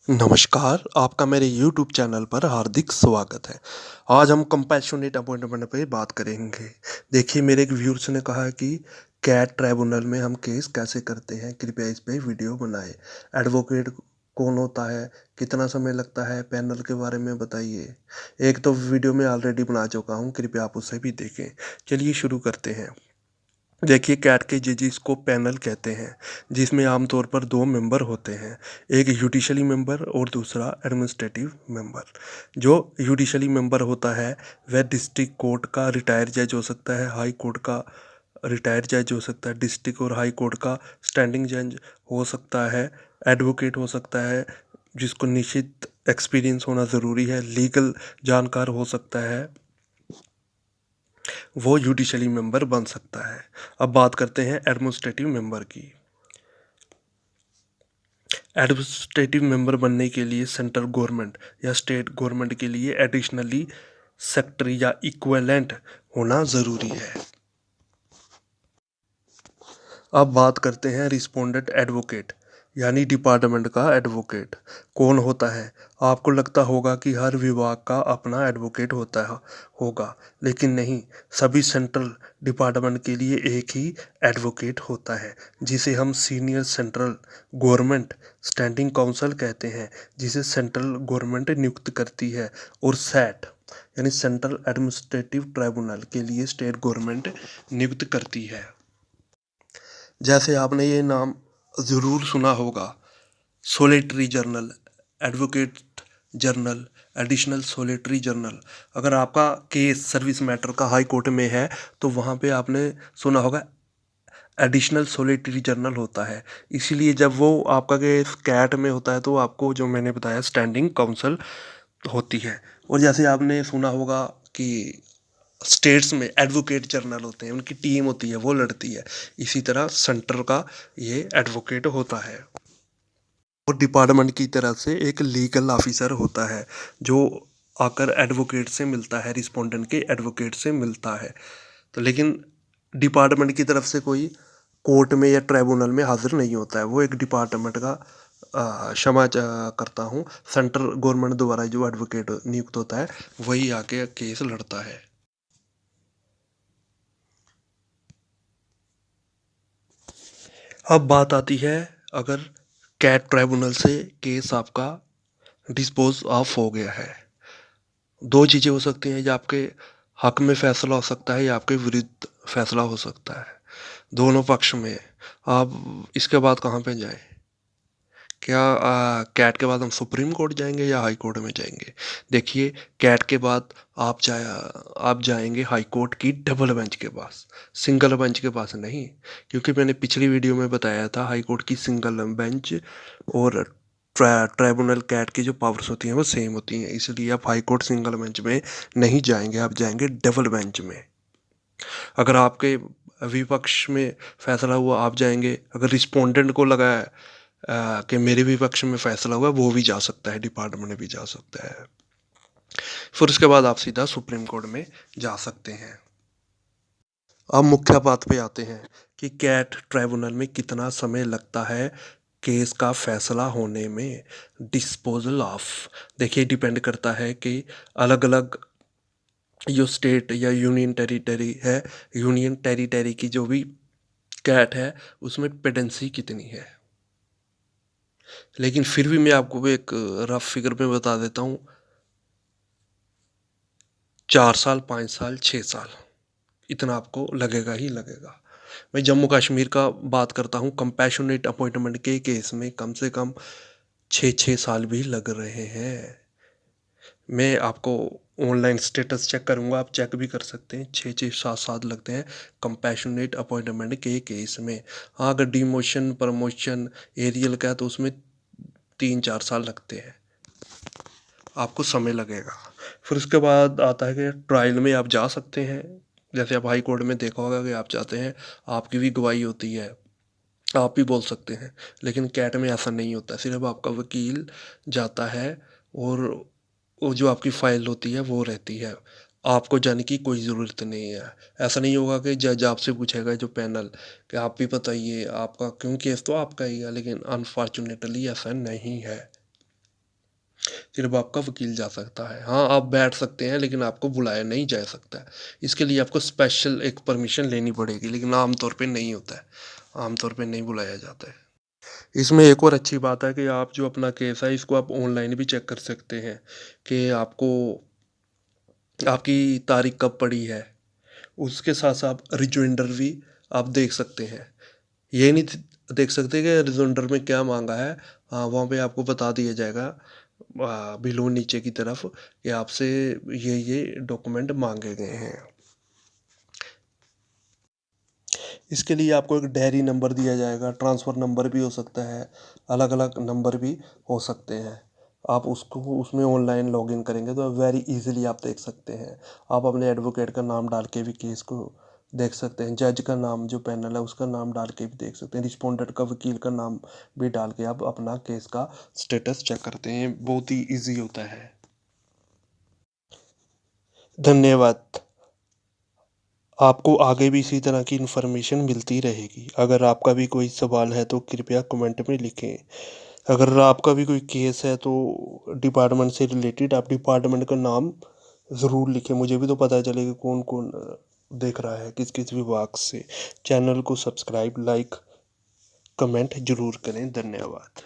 नमस्कार, आपका मेरे यूट्यूब चैनल पर हार्दिक स्वागत है। आज हम कंपैशनेट अपॉइंटमेंट पे बात करेंगे। देखिए, मेरे एक व्यूअर्स ने कहा कि कैट ट्राइब्यूनल में हम केस कैसे करते हैं, कृपया इस पे वीडियो बनाएँ। एडवोकेट कौन होता है, कितना समय लगता है, पैनल के बारे में बताइए। एक तो वीडियो मैं ऑलरेडी बना चुका हूँ, कृपया आप उसे भी देखें। चलिए शुरू करते हैं। देखिए, कैट के जजेस को पैनल कहते हैं, जिसमें आमतौर पर 2 मेंबर होते हैं, एक जुडिशली मेंबर और दूसरा एडमिनिस्ट्रेटिव मेंबर। जो जुडिशली मेंबर होता है, वह डिस्ट्रिक्ट कोर्ट का रिटायर्ड जज हो सकता है, हाई कोर्ट का रिटायर्ड जज हो सकता है, डिस्ट्रिक्ट और हाई कोर्ट का स्टैंडिंग जज हो सकता है, एडवोकेट हो सकता है, जिसको निश्चित एक्सपीरियंस होना ज़रूरी है, लीगल जानकार हो सकता है, वो जुडिशली मेंबर बन सकता है। अब बात करते हैं एडमिनिस्ट्रेटिव मेंबर की। एडमिनिस्ट्रेटिव मेंबर बनने के लिए सेंट्रल गवर्नमेंट या स्टेट गवर्नमेंट के लिए एडिशनली सेक्रेटरी या इक्विवेलेंट होना ज़रूरी है। अब बात करते हैं रिस्पोंडेंट एडवोकेट यानी डिपार्टमेंट का एडवोकेट कौन होता है। आपको लगता होगा कि हर विभाग का अपना एडवोकेट होता है होगा, लेकिन नहीं। सभी सेंट्रल डिपार्टमेंट के लिए एक ही एडवोकेट होता है, जिसे हम senior central government standing council कहते हैं, जिसे सेंट्रल गवर्नमेंट नियुक्त करती है। और सैट यानी सेंट्रल एडमिनिस्ट्रेटिव ट्राइब्यूनल के लिए स्टेट गवर्नमेंट नियुक्त करती है। जैसे आपने ये नाम ज़रूर सुना होगा, solitary journal, advocate journal, additional solitary journal. अगर आपका केस सर्विस मैटर का हाई कोर्ट में है, तो वहाँ पे आपने सुना होगा एडिशनल सोलिटरी जर्नल होता है। इसीलिए जब वो आपका केस कैट में होता है, तो आपको जो मैंने बताया स्टैंडिंग काउंसिल होती है। और जैसे आपने सुना होगा कि स्टेट्स में एडवोकेट जनरल होते हैं, उनकी टीम होती है, वो लड़ती है। इसी तरह सेंटर का ये एडवोकेट होता है। और डिपार्टमेंट की तरफ से एक लीगल ऑफिसर होता है, जो आकर एडवोकेट से मिलता है, रिस्पोंडेंट के एडवोकेट से मिलता है। तो लेकिन डिपार्टमेंट की तरफ से कोई कोर्ट में या ट्राइब्यूनल में हाजिर नहीं होता है। वो एक डिपार्टमेंट का करता हूँ, सेंट्रल गवर्नमेंट द्वारा जो एडवोकेट नियुक्त होता है, वही आके केस लड़ता है। अब बात आती है, अगर कैट ट्राइब्यूनल से केस आपका डिस्पोज ऑफ हो गया है, दो चीज़ें हो सकती हैं, या आपके हक में फैसला हो सकता है या आपके विरुद्ध फैसला हो सकता है, दोनों पक्ष में। आप इसके बाद कहाँ पे जाएं? क्या कैट के बाद हम सुप्रीम कोर्ट जाएंगे या हाई कोर्ट में जाएंगे? देखिए, कैट के बाद आप जाएंगे हाई कोर्ट की डबल बेंच के पास, सिंगल बेंच के पास नहीं। क्योंकि मैंने पिछली वीडियो में बताया था, हाई कोर्ट की सिंगल बेंच और ट्राइब्यूनल कैट की जो पावर्स होती हैं वो सेम होती हैं, इसलिए आप हाई कोर्ट सिंगल बेंच में नहीं जाएंगे, आप जाएंगे डबल बेंच में। अगर आपके विपक्ष में फैसला हुआ, आप जाएंगे। अगर रिस्पोंडेंट को लगा है कि मेरे विपक्ष में फैसला हुआ, वो भी जा सकता है, डिपार्टमेंट भी जा सकता है। फिर उसके बाद आप सीधा सुप्रीम कोर्ट में जा सकते हैं। अब मुख्य बात पे आते हैं कि कैट ट्राइब्यूनल में कितना समय लगता है केस का फैसला होने में, डिस्पोजल ऑफ। देखिए, डिपेंड करता है कि अलग अलग जो स्टेट या यूनियन टेरिटरी है, यूनियन टेरिटरी की जो भी कैट है, उसमें पेडेंसी कितनी है। लेकिन फिर भी मैं आपको एक रफ फिगर में बता देता हूँ, 4 साल, 5 साल, 6 साल, इतना आपको लगेगा ही लगेगा। मैं जम्मू कश्मीर का बात करता हूँ, कंपैशनेट अपॉइंटमेंट के केस में कम से कम 6-6 साल भी लग रहे हैं। मैं आपको ऑनलाइन स्टेटस चेक करूंगा, आप चेक भी कर सकते हैं, 6-6 7 साल लगते हैं कंपैशनेट अपॉइंटमेंट के केस में। हाँ, अगर डिमोशन, प्रमोशन, एरियल का है, तो उसमें 3-4 साल लगते हैं, आपको समय लगेगा। फिर उसके बाद आता है कि ट्रायल में आप जा सकते हैं। जैसे आप हाई कोर्ट में देखा होगा कि आप जाते हैं, आपकी भी गवाही होती है, आप भी बोल सकते हैं। लेकिन कैट में ऐसा नहीं होता, सिर्फ आपका वकील जाता है, और वो जो आपकी फाइल होती है वो रहती है, आपको जाने की कोई ज़रूरत नहीं है। ऐसा नहीं होगा कि जज आपसे पूछेगा, जो पैनल, कि आप भी बताइए आपका क्यों, केस तो आपका ही है, लेकिन अनफॉर्चुनेटली ऐसा नहीं है। सिर्फ आपका वकील जा सकता है। हाँ, आप बैठ सकते हैं लेकिन आपको बुलाया नहीं जा सकता है। इसके लिए आपको स्पेशल एक परमिशन लेनी पड़ेगी, लेकिन आम तौर पे नहीं होता है, आम तौर पे नहीं बुलाया जाता है। इसमें एक और अच्छी बात है कि आप जो अपना केस है इसको आप ऑनलाइन भी चेक कर सकते हैं कि आपको आपकी तारीख कब पड़ी है। उसके साथ-साथ आप रिजोइंडर भी आप देख सकते हैं। ये नहीं देख सकते कि रिजोइंडर में क्या माँगा है। हाँ, वहाँ पे आपको बता दिया जाएगा बिलो नीचे की तरफ कि आपसे ये डॉक्यूमेंट माँगे गए हैं। इसके लिए आपको एक डायरी नंबर दिया जाएगा, ट्रांसफ़र नंबर भी हो सकता है, अलग-अलग नंबर भी हो सकते हैं। आप उसको उसमें ऑनलाइन लॉगिन करेंगे तो वेरी ईज़िली आप देख सकते हैं। आप अपने एडवोकेट का नाम डाल के भी केस को देख सकते हैं। जज का नाम जो पैनल है उसका नाम डाल के भी देख सकते हैं। रिस्पोंडेंट का वकील का नाम भी डाल के आप अपना केस का स्टेटस चेक करते हैं। बहुत ही ईज़ी होता है। धन्यवाद। आपको आगे भी इसी तरह की इन्फॉर्मेशन मिलती रहेगी। अगर आपका भी कोई सवाल है तो कृपया कमेंट में लिखें। अगर आपका भी कोई केस है तो डिपार्टमेंट से रिलेटेड आप डिपार्टमेंट का नाम ज़रूर लिखें। मुझे भी तो पता चले कि कौन-कौन देख रहा है, किस-किस विभाग से। चैनल को सब्सक्राइब, लाइक, कमेंट ज़रूर करें। धन्यवाद।